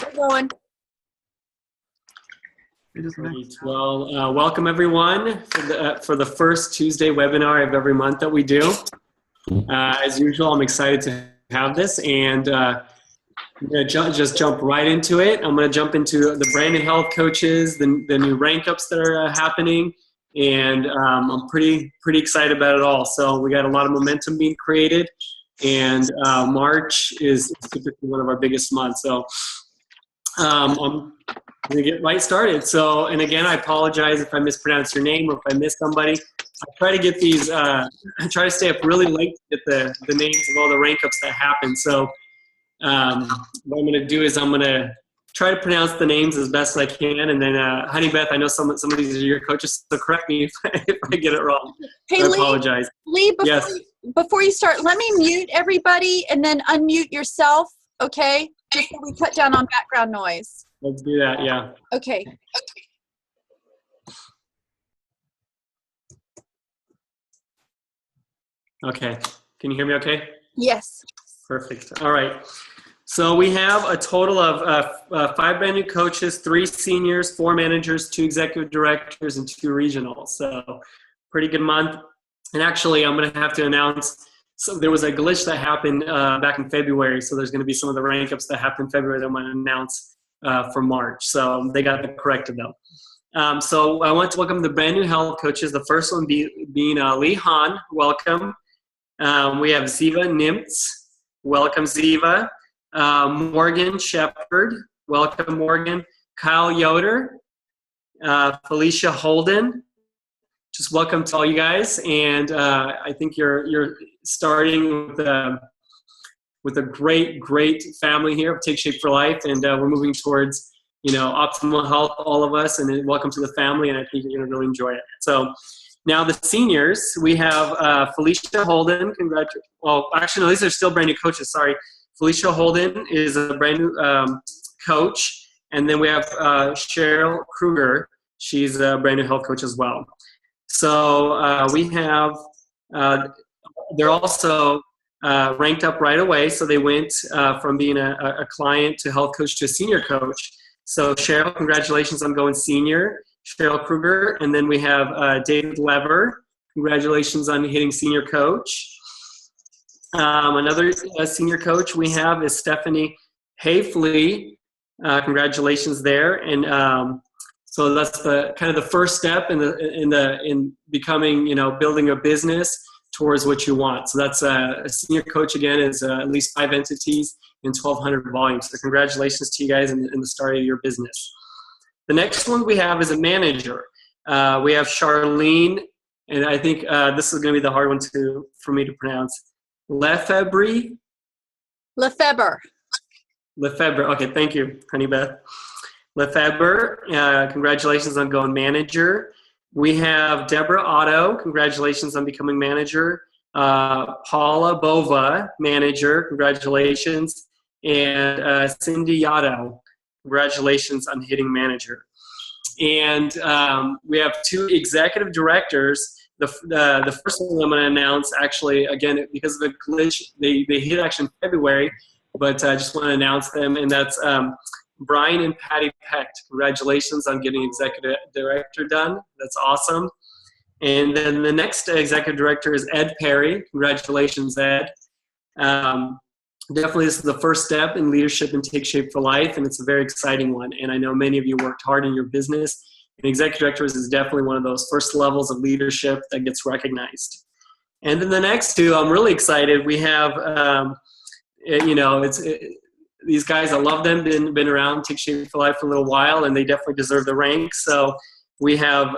We're going. Great. Well, welcome everyone for the first Tuesday webinar of every month that we do. As usual, I'm excited to have this, and I'm going to just jump right into it. I'm going to jump into the brand new health coaches, the new rank ups that are happening, and I'm pretty excited about it all. So we got a lot of momentum being created, and March is typically one of our biggest months. So I'm going to get right started. So, and again, I apologize if I mispronounce your name or if I miss somebody. I try to get these, I try to stay up really late to get the names of all the rank ups that happen. So what I'm going to do is I'm going to try to pronounce the names as best I can. And then, Honey Beth, I know some of these are your coaches, so correct me if I get it wrong. Hey, I apologize. Lee, Yes. before you start, let me mute everybody and then unmute yourself, okay? Just so we cut down on background noise. Let's do that, yeah. Okay. Okay. Can you hear me okay? Yes. Perfect. All right. So we have a total of 5 brand new coaches, 3 seniors, 4 managers, 2 executive directors, and 2 regionals. So pretty good month. And actually, I'm going to have to announce, so there was a glitch that happened back in February. So there's going to be some of the rank ups that happened in February that I'm going to announce for March. So they got it corrected though. So I want to welcome the brand new health coaches. The first one being Lee Han. Welcome. We have Ziva Nimtz. Welcome, Ziva. Morgan Shepard. Welcome, Morgan. Kyle Yoder. Felicia Holden. Just welcome to all you guys. And I think you're starting with a great family here of Take Shape for Life, and we're moving towards, optimal health, all of us, and welcome to the family, and I think you're going to really enjoy it. So now the seniors, we have Felicia Holden. Well, actually, no, these are still brand new coaches, sorry. Felicia Holden is a brand new coach, and then we have Cheryl Kruger. She's a brand new health coach as well. So we have, they're also ranked up right away. So they went from being a client to health coach to a senior coach. So Cheryl, congratulations on going senior. Cheryl Kruger. And then we have David Lever. Congratulations on hitting senior coach. Another senior coach we have is Stephanie Hayfley. Congratulations there. And so that's the kind of the first step in becoming, building a business towards what you want. So that's a senior coach, again, is at least 5 entities and 1,200 volumes. So congratulations to you guys in the start of your business. The next one we have is a manager. We have Charlene, and I think this is going to be the hard one for me to pronounce. Lefebvre. Okay, thank you, Honey Beth. Lefebvre, congratulations on going manager. We have Deborah Otto, congratulations on becoming manager. Paula Bova, manager, congratulations. And Cindy Yaddo, congratulations on hitting manager. And we have 2 executive directors. The first one I'm going to announce, actually, again, because of a glitch, they hit actually in February, but I just want to announce them, and that's Brian and Patty Pecht. Congratulations on getting executive director done. That's awesome. And then the next executive director is Ed Perry. Congratulations, Ed. Definitely this is the first step in leadership and Take Shape for Life, and it's a very exciting one. And I know many of you worked hard in your business, and executive directors is definitely one of those first levels of leadership that gets recognized. And then the next 2, I'm really excited. We have, these guys, I love them, been around Take Shape for Life for a little while, and they definitely deserve the rank. So we have,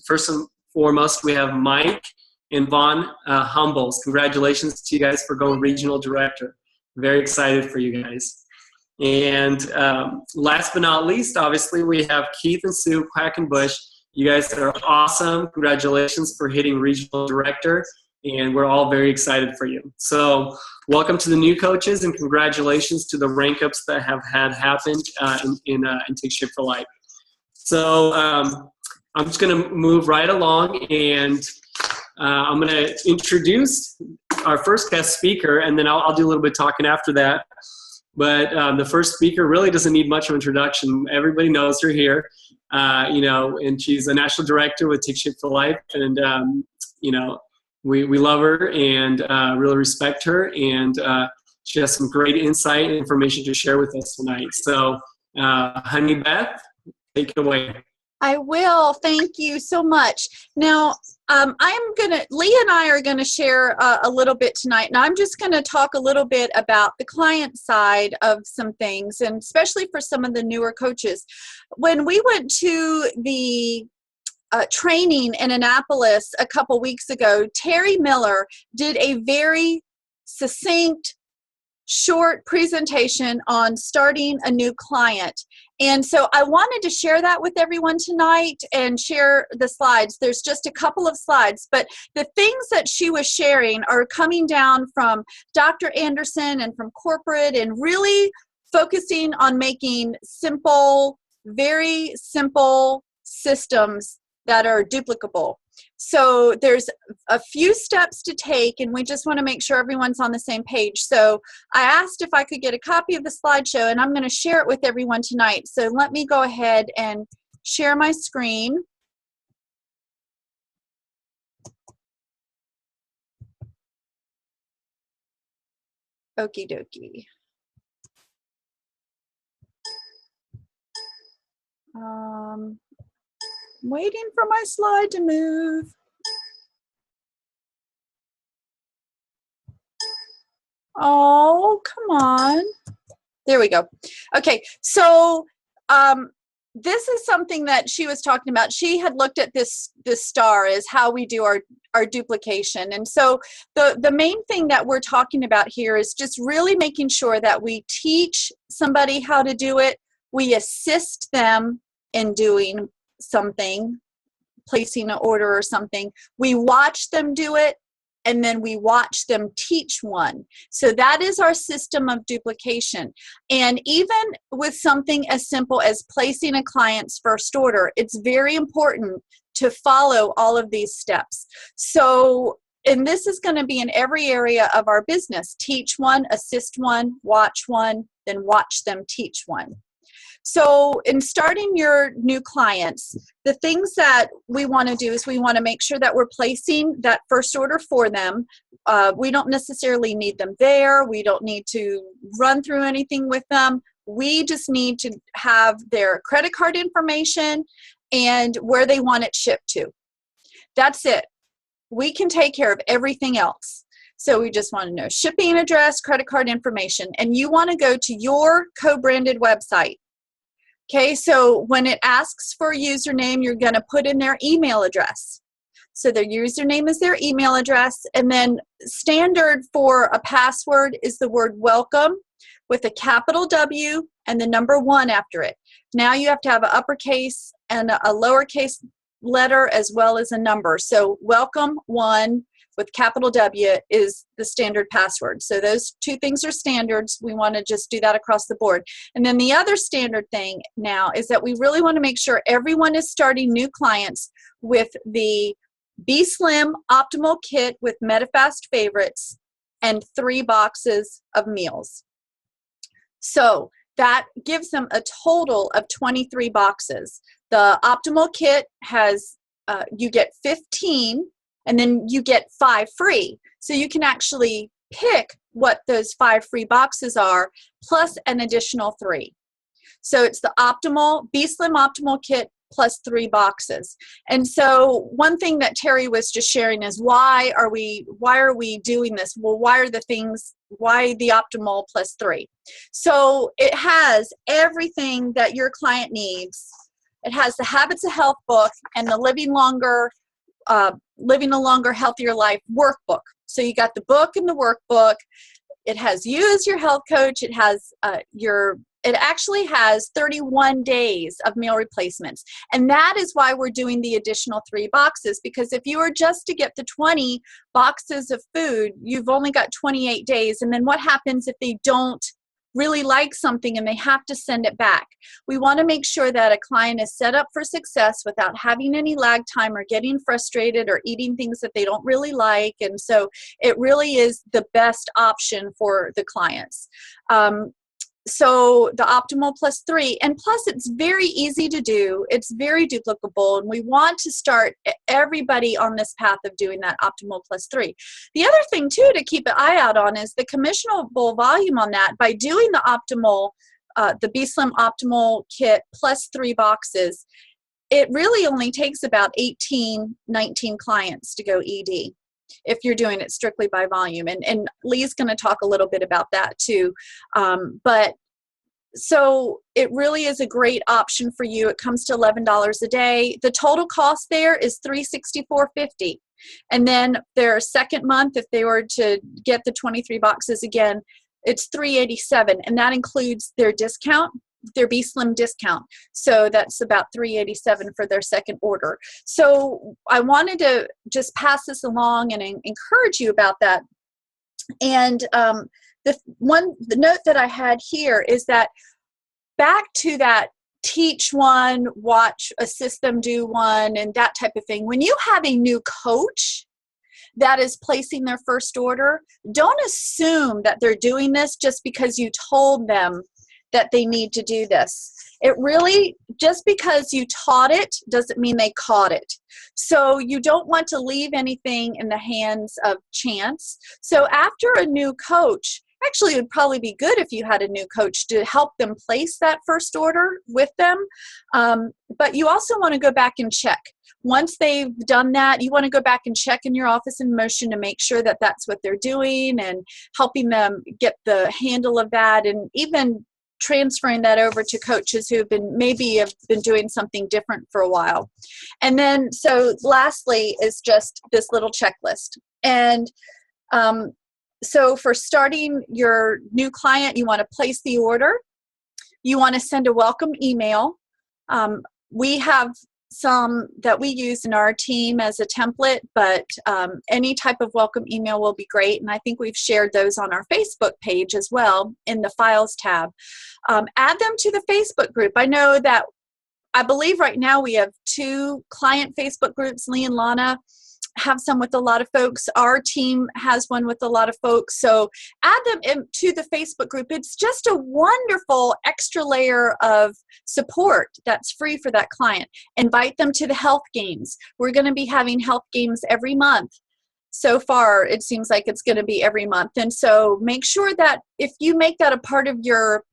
first and foremost, we have Mike and Vaughn Humbles. Congratulations to you guys for going regional director. Very excited for you guys. And last but not least, obviously, we have Keith and Sue Quackenbush. You guys are awesome. Congratulations for hitting regional director, and we're all very excited for you. So welcome to the new coaches, and congratulations to the rank ups that have happened in Take Shape for Life. So I'm just going to move right along, and I'm going to introduce our first guest speaker, and then I'll do a little bit talking after that. But the first speaker really doesn't need much of introduction. Everybody knows her here, and she's a national director with Take Shape for Life, and we love her and really respect her, and she has some great insight and information to share with us tonight. So, Honey Beth, take it away. I will. Thank you so much. Now, Leah and I are going to share a little bit tonight, and I'm just going to talk a little bit about the client side of some things, and especially for some of the newer coaches. When we went to the training in Annapolis a couple weeks ago, Terry Miller did a very succinct, short presentation on starting a new client. And so I wanted to share that with everyone tonight and share the slides. There's just a couple of slides, but the things that she was sharing are coming down from Dr. Anderson and from corporate, and really focusing on making simple, very simple systems that are duplicable. So there's a few steps to take, and we just want to make sure everyone's on the same page. So I asked if I could get a copy of the slideshow, and I'm going to share it with everyone tonight. So let me go ahead and share my screen. Okie dokie. Waiting for my slide to move. Oh, come on. There we go. Okay, so this is something that she was talking about. She had looked at this star as how we do our duplication. And so the main thing that we're talking about here is just really making sure that we teach somebody how to do it. We assist them in doing something, placing an order or something. We watch them do it, and then we watch them teach one. So that is our system of duplication. And even with something as simple as placing a client's first order, it's very important to follow all of these steps. So, and this is going to be in every area of our business. Teach one, assist one, then watch them teach one. So in starting your new clients, the things that we want to do is we want to make sure that we're placing that first order for them. We don't necessarily need them there. We don't need to run through anything with them. We just need to have their credit card information and where they want it shipped to. That's it. We can take care of everything else. So we just want to know shipping address, credit card information, and you want to go to your co-branded website. Okay, so when it asks for a username, you're going to put in their email address. So their username is their email address, and then standard for a password is the word welcome with a capital W and the number 1 after it. Now you have to have an uppercase and a lowercase letter as well as a number. So welcome 1 with capital W is the standard password. So those two things are standards. We want to just do that across the board. And then the other standard thing now is that we really want to make sure everyone is starting new clients with the Be Slim Optimal Kit with MetaFast favorites and 3 boxes of meals. So that gives them a total of 23 boxes. The Optimal Kit has, you get 15, and then you get 5 free. So you can actually pick what those 5 free boxes are, plus an additional 3. So it's the optimal, Be Slim Optimal Kit plus 3 boxes. And so one thing that Terry was just sharing is why are we doing this? Well, why the optimal plus 3? So it has everything that your client needs. It has the Habits of Health book and the Living a Longer, Healthier Life workbook. So you got the book and the workbook. It has you as your health coach. It has it actually has 31 days of meal replacements. And that is why we're doing the additional 3 boxes, because if you were just to get the 20 boxes of food, you've only got 28 days. And then what happens if they don't really like something and they have to send it back? We want to make sure that a client is set up for success without having any lag time or getting frustrated or eating things that they don't really like. And so it really is the best option for the clients. so the optimal +3, and plus it's very easy to do. It's very duplicable, and we want to start everybody on this path of doing that optimal +3. The other thing too to keep an eye out on is the commissionable volume on that. By doing the optimal, the B-Slim Optimal Kit +3 boxes, it really only takes about 18, 19 clients to go ED if you're doing it strictly by volume. And Lee's going to talk a little bit about that too. But so it really is a great option for you. It comes to $11 a day. The total cost there is $364.50. And then their second month, if they were to get the 23 boxes again, it's $387, and that includes their discount, their B-Slim discount. So that's about $387 for their second order. So I wanted to just pass this along and encourage you about that. And the note that I had here is that back to that teach one, watch, assist them do one, and that type of thing. When you have a new coach that is placing their first order, don't assume that they're doing this just because you told them that they need to do this. It really, just because you taught it doesn't mean they caught it. So you don't want to leave anything in the hands of chance. So after a new coach, actually it would probably be good if you had a new coach to help them place that first order with them. But you also want to go back and check. Once they've done that, you want to go back and check in your office in motion to make sure that that's what they're doing and helping them get the handle of that, and even transferring that over to coaches who have been doing something different for a while. And then, so lastly is just this little checklist. And so for starting your new client, you want to place the order. You want to send a welcome email. We have some that we use in our team as a template, but any type of welcome email will be great. And I think we've shared those on our Facebook page as well in the Files tab. Add them to the Facebook group. I believe right now we have 2 client Facebook groups. Lee and Lana have some with a lot of folks. Our team has one with a lot of folks. So add them into the Facebook group. It's just a wonderful extra layer of support that's free for that client. Invite them to the health games. We're going to be having health games every month. So far, it seems like it's going to be every month. And so make sure that if you make that a part of your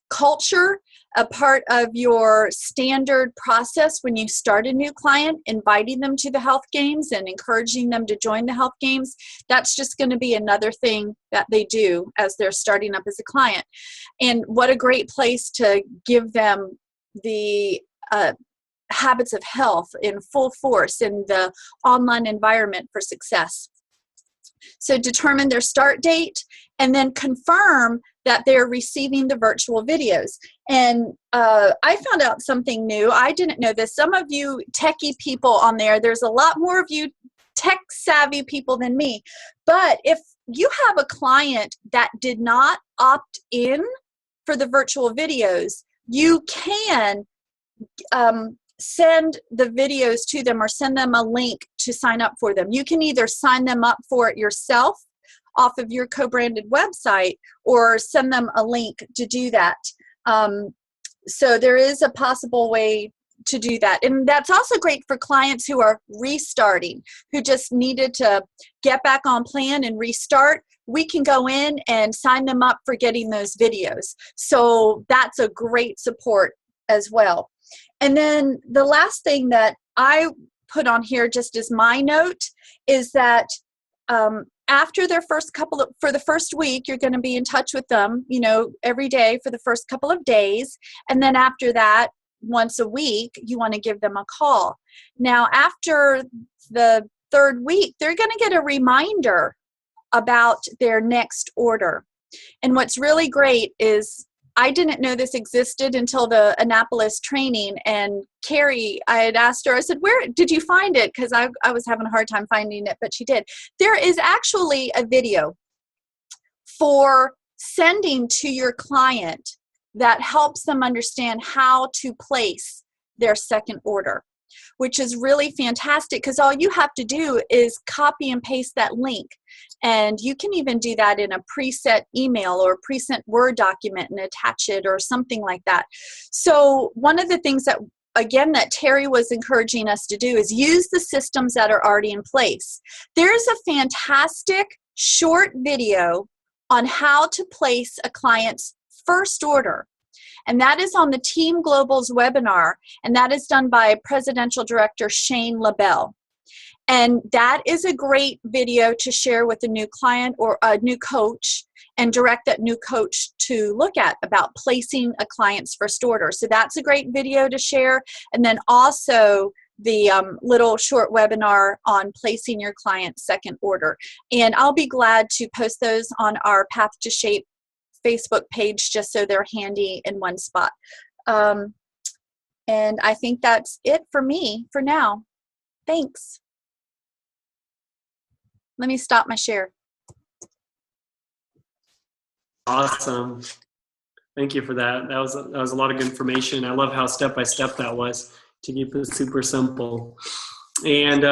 culture, a part of your standard process when you start a new client, inviting them to the health games and encouraging them to join the health games, that's just going to be another thing that they do as they're starting up as a client. And what a great place to give them the habits of health in full force in the online environment for success. So determine their start date and then confirm that they're receiving the virtual videos. And I found out something new. I didn't know this. Some of you techie people on there's a lot more of you tech savvy people than me. But if you have a client that did not opt in for the virtual videos, you can send the videos to them or send them a link to sign up for them. You can either sign them up for it yourself off of your co-branded website or send them a link to do that. So there is a possible way to do that. And that's also great for clients who are restarting, who just needed to get back on plan and restart. We can go in and sign them up for getting those videos. So that's a great support as well. And then the last thing that I put on here just as my note is that after their for the first week, you're going to be in touch with them, every day for the first couple of days. And then after that, once a week, you want to give them a call. Now, after the third week, they're going to get a reminder about their next order. And what's really great is I didn't know this existed until the Annapolis training, and Carrie, I had asked her, I said, where did you find it? Because I was having a hard time finding it, but she did. There is actually a video for sending to your client that helps them understand how to place their second order. which is really fantastic because all you have to do is copy and paste that link. And you can even do that in a preset email or a preset Word document and attach it or something like that. So one of the things that, again, that Terry was encouraging us to do is use the systems that are already in place. There's a fantastic short video on how to place a client's first order. And that is on the Team Global's webinar, and that is done by Presidential Director Shane LaBelle. And that is a great video to share with a new client or a new coach and direct that new coach to look at about placing a client's first order. So that's a great video to share. And then also the little short webinar on placing your client's second order. And I'll be glad to post those on our Path to Shape Facebook page just so they're handy in one spot. And I think that's it for me for now. Thanks. Let me stop my share. Awesome. Thank you for that. That was a lot of good information. I love how step-by-step that was to keep it super simple. And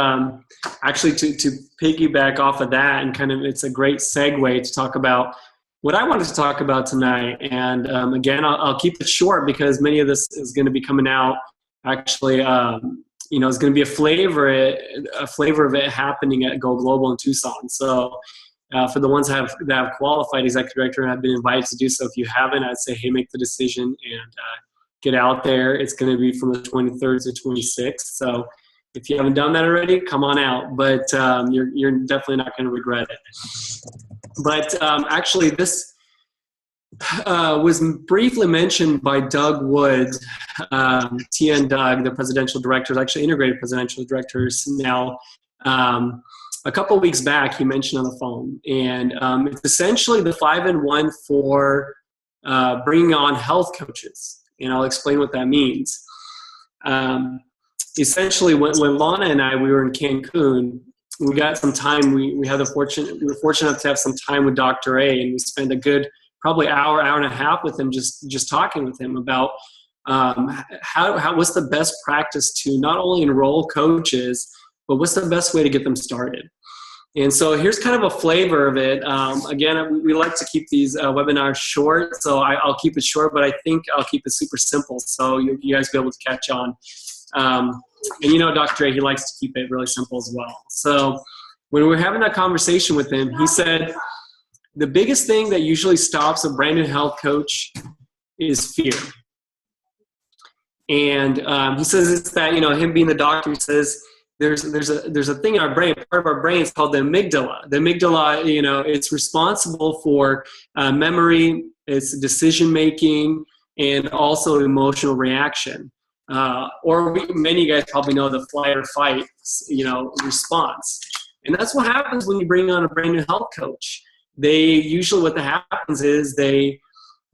actually to piggyback off of that, and kind of it's a great segue to talk about what I wanted to talk about tonight. And again, I'll keep it short because many of this is going to be coming out. Actually, it's going to be a flavor of it happening at Go Global in Tucson. So for the ones that have qualified executive director and have been invited to do so, if you haven't, I'd say, hey, make the decision and get out there. It's going to be from the 23rd to 26th. So if you haven't done that already, come on out. But you're definitely not going to regret it. But actually, this was briefly mentioned by Doug Wood, TN Doug, the presidential director, actually integrated presidential directors now. A couple of weeks back, he mentioned on the phone. And it's essentially the 5-in-1 for bringing on health coaches. And I'll explain what that means. Essentially, when Lana and I, we were in Cancun, we got some time. We were fortunate enough to have some time with Dr. A, and we spent a good probably hour and a half with him, just talking with him about what's the best practice to not only enroll coaches, but what's the best way to get them started. And so here's kind of a flavor of it. Again, we like to keep these webinars short, so I'll keep it short, but I think I'll keep it super simple so you guys will be able to catch on. And Dr. A, he likes to keep it really simple as well. So when we were having that conversation with him, he said the biggest thing that usually stops a brand new health coach is fear. And he says it's that, him being the doctor, he says there's a thing in our brain, part of our brain is called the amygdala. The amygdala, it's responsible for memory, it's decision making, and also emotional reaction. Many of you guys probably know the flight or fight, response. And that's what happens when you bring on a brand new health coach. They usually, what happens is they're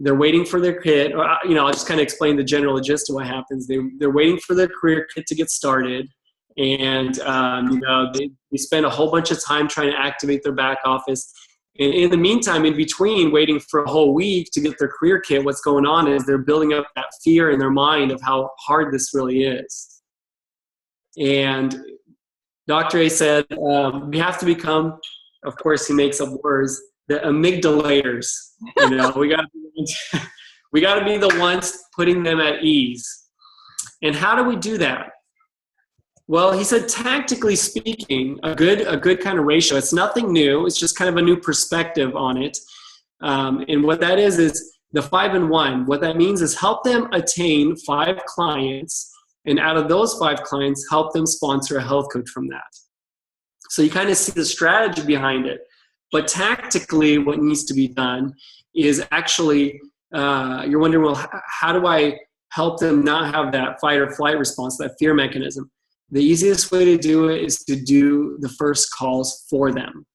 waiting for their kid, or, I'll just kind of explain the general gist of what happens. They're waiting for their career kid to get started. And, they spend a whole bunch of time trying to activate their back office. And in the meantime, in between waiting for a whole week to get their career kit, what's going on is they're building up that fear in their mind of how hard this really is. And Dr. A said, we have to become, of course, he makes up words, the amygdalators. We got to be the ones putting them at ease. And how do we do that? Well, he said, tactically speaking, a good kind of ratio. It's nothing new. It's just kind of a new perspective on it. And what that is the 5-in-1. What that means is help them attain 5 clients, and out of those 5 clients, help them sponsor a health coach from that. So you kind of see the strategy behind it. But tactically, what needs to be done is actually, you're wondering, well, how do I help them not have that fight or flight response, that fear mechanism? The easiest way to do it is to do the first calls for them.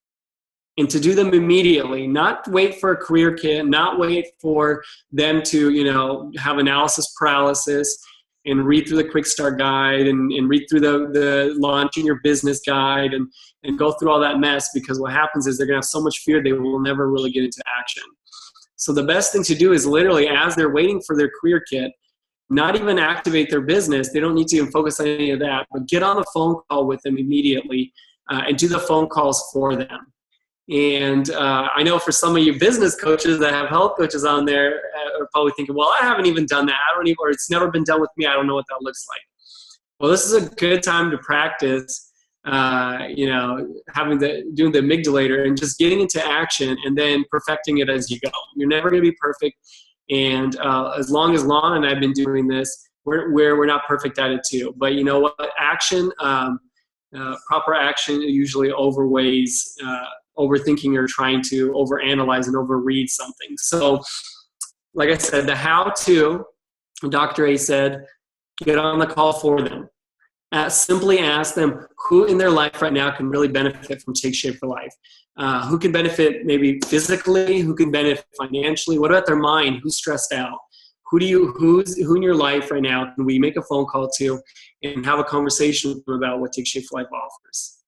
And to do them immediately, not wait for a career kit, not wait for them to, have analysis paralysis and read through the quick start guide and read through the launching your business guide and go through all that mess, because what happens is they're going to have so much fear they will never really get into action. So the best thing to do is literally, as they're waiting for their career kit, not even activate their business. They don't need to even focus on any of that, but get on the phone call with them immediately and do the phone calls for them. And I know for some of you business coaches that have health coaches on there are probably thinking, well, I haven't even done that. I don't even, or it's never been done with me. I don't know what that looks like. Well, this is a good time to practice, doing the amygdalator and just getting into action and then perfecting it as you go. You're never going to be perfect. And as long as Lon and I've been doing this, we're not perfect at it too. But you know what? Action, proper action usually overweighs overthinking or trying to overanalyze and overread something. So, like I said, the how-to, Dr. A said, get on the call for them. Simply ask them who in their life right now can really benefit from Take Shape for Life. Who can benefit maybe physically, who can benefit financially, what about their mind, who's stressed out? Who in your life right now can we make a phone call to and have a conversation with them about what Take Shape for Life offers?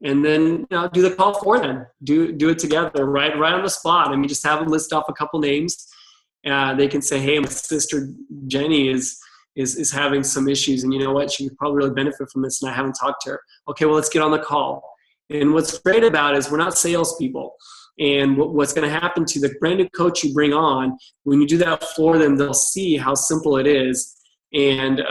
And then do the call for them. Do it together, right on the spot. I mean, just have them list off a couple names. They can say, hey, my sister Jenny is having some issues, and you know what? She could probably really benefit from this, and I haven't talked to her. Okay, well, let's get on the call. And what's great about it is we're not salespeople. And what's going to happen to the brand new coach you bring on, when you do that for them, they'll see how simple it is and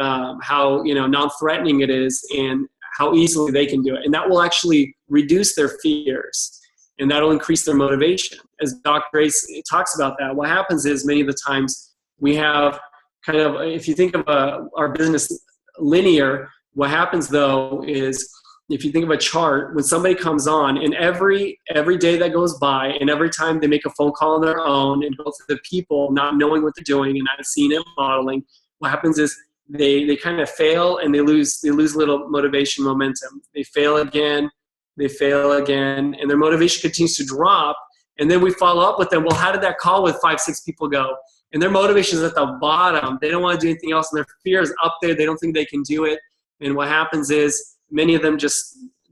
how non-threatening it is and how easily they can do it. And that will actually reduce their fears, and that'll increase their motivation. As Dr. Ace talks about that, what happens is many of the times we have kind of, if you think of our business linear, what happens though is if you think of a chart, when somebody comes on and every day that goes by and every time they make a phone call on their own and go to the people not knowing what they're doing and not seeing it modeling, what happens is they kind of fail and they lose a little motivation momentum. They fail again, and their motivation continues to drop. And then we follow up with them. Well, how did that call with 5-6 people go? And their motivation is at the bottom. They don't want to do anything else, and their fear is up there. They don't think they can do it. And what happens is many of them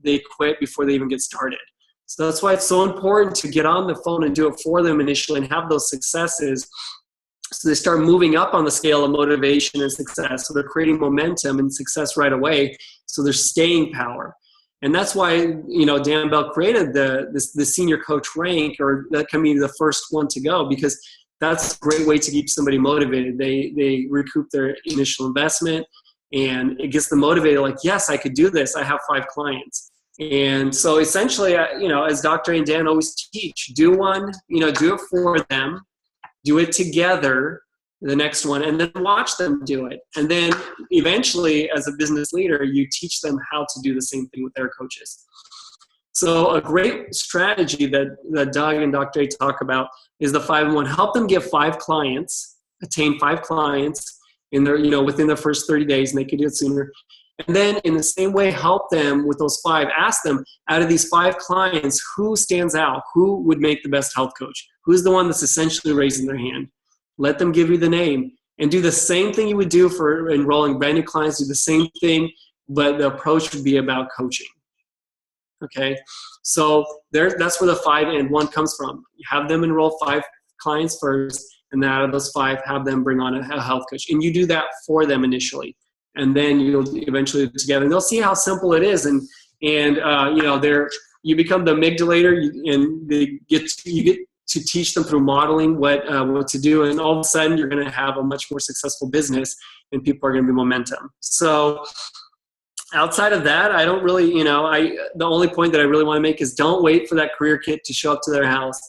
they quit before they even get started. So that's why it's so important to get on the phone and do it for them initially and have those successes. So they start moving up on the scale of motivation and success. So they're creating momentum and success right away. So there's staying power. And that's why, Dan Bell created the senior coach rank, or that can be the first one to go, because that's a great way to keep somebody motivated. They recoup their initial investment, and it gets them motivated, like, yes, I could do this. I have 5 clients. And so essentially, as Dr. and Dan always teach, do one, do it for them, do it together, the next one, and then watch them do it. And then eventually, as a business leader, you teach them how to do the same thing with their coaches. So a great strategy that Doug and Dr. A talk about is the 5-in-1. Help them get 5 clients, attain 5 clients in their, within their first 30 days, and they could do it sooner. And then in the same way, help them with those 5. Ask them, out of these 5 clients, who stands out? Who would make the best health coach? Who's the one that's essentially raising their hand? Let them give you the name, and do the same thing you would do for enrolling brand new clients. Do the same thing, but the approach would be about coaching. Okay, so that's where the 5-in-1 comes from. You have them enroll 5 clients first, and then out of those 5, have them bring on a health coach. And you do that for them initially, and then you'll eventually do it together. And they'll see how simple it is, and you become the amygdalator, and you get to teach them through modeling what to do, and all of a sudden you're going to have a much more successful business, and people are going to be momentum. So outside of that, I don't really, the only point that I really want to make is don't wait for that career kit to show up to their house.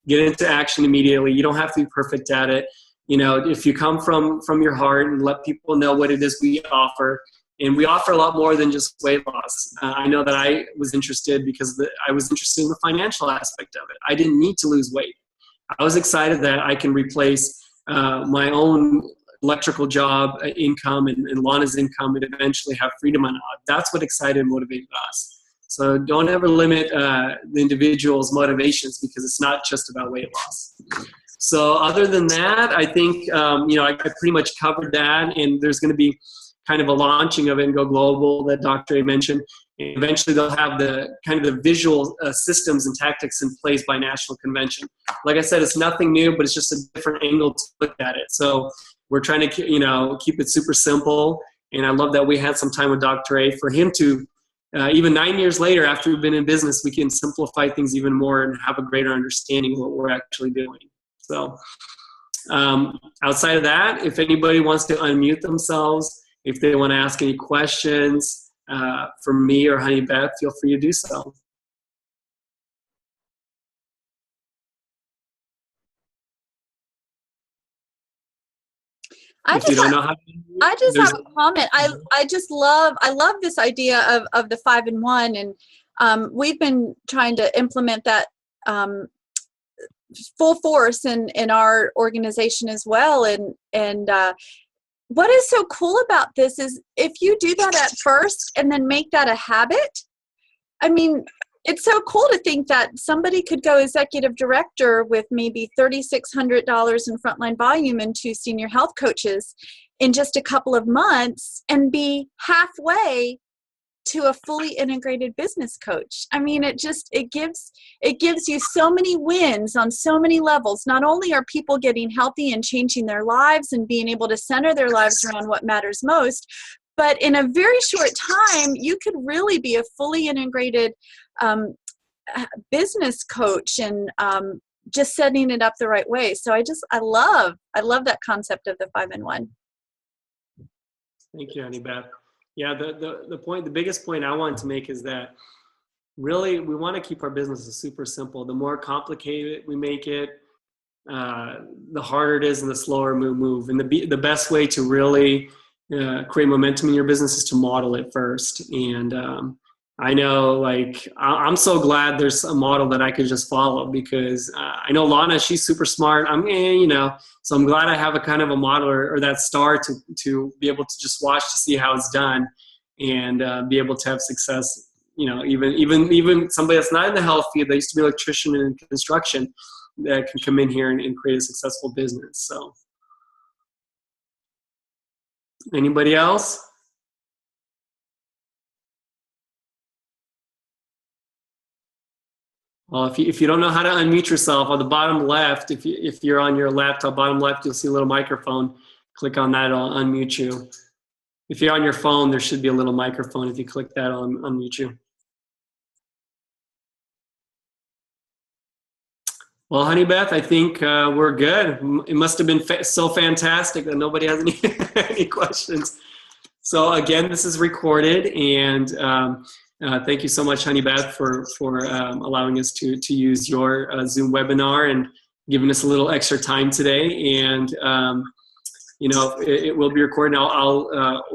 Get into action immediately. You don't have to be perfect at it. If you come from your heart and let people know what it is we offer, and we offer a lot more than just weight loss. I know that I was interested because I was interested in the financial aspect of it. I didn't need to lose weight. I was excited that I can replace my own electrical job income and Lana's income, and eventually have freedom on it. That's what excited and motivated us. So don't ever limit the individual's motivations, because it's not just about weight loss. So other than that, I think I pretty much covered that, and there's going to be kind of a launching of it and go global that Dr. A mentioned. And eventually they'll have the kind of the visual systems and tactics in place by national convention. Like I said, it's nothing new, but it's just a different angle to look at it. So we're trying to, you know, keep it super simple. And I love that we had some time with Dr. A for him to, even 9 years later, after we've been in business, we can simplify things even more and have a greater understanding of what we're actually doing. So outside of that, if anybody wants to unmute themselves, if they want to ask any questions for me or Honey Beth, feel free to do so. I just have a comment. I love this idea of the 5-in-1, and we've been trying to implement that full force in our organization as well. And what is so cool about this is if you do that at first and then make that a habit, I mean, it's so cool to think that somebody could go executive director with maybe $3,600 in frontline volume and 2 senior health coaches in just a couple of months and be halfway to a fully integrated business coach. I mean, it gives you so many wins on so many levels. Not only are people getting healthy and changing their lives and being able to center their lives around what matters most, but in a very short time, you could really be a fully integrated business coach and just setting it up the right way. So I love that concept of the 5-in-1. Thank you, Honey Beth. Yeah, the biggest point I wanted to make is that really we want to keep our businesses super simple. The more complicated we make it, the harder it is and the slower we move. And the best way to really create momentum in your business is to model it first. And I know, like, I'm so glad there's a model that I could just follow, because I know Lana, she's super smart. You know, so I'm glad I have a kind of a model or that star to be able to just watch to see how it's done and be able to have success. You know, even somebody that's not in the health field, they used to be an electrician in construction, that can come in here and create a successful business. So, anybody else? Well, if you don't know how to unmute yourself, on the bottom left, if you're on your laptop, bottom left, you'll see a little microphone. Click on that, it'll unmute you. If you're on your phone, there should be a little microphone. If you click that, it'll unmute you. Well, Honey Beth, I think we're good. It must have been so fantastic that nobody has any any questions. So again, this is recorded, and thank you so much, Honey Beth, for allowing us to use your Zoom webinar and giving us a little extra time today. And you know, it will be recorded.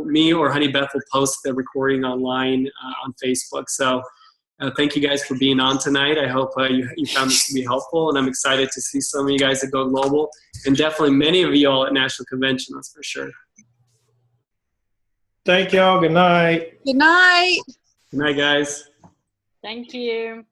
Me or Honey Beth will post the recording online on Facebook. So thank you guys for being on tonight. I hope you found this to be helpful, and I'm excited to see some of you guys that go global, and definitely many of you all at National Convention, that's for sure. Thank y'all. Good night. Good night. Good night, guys. Thank you.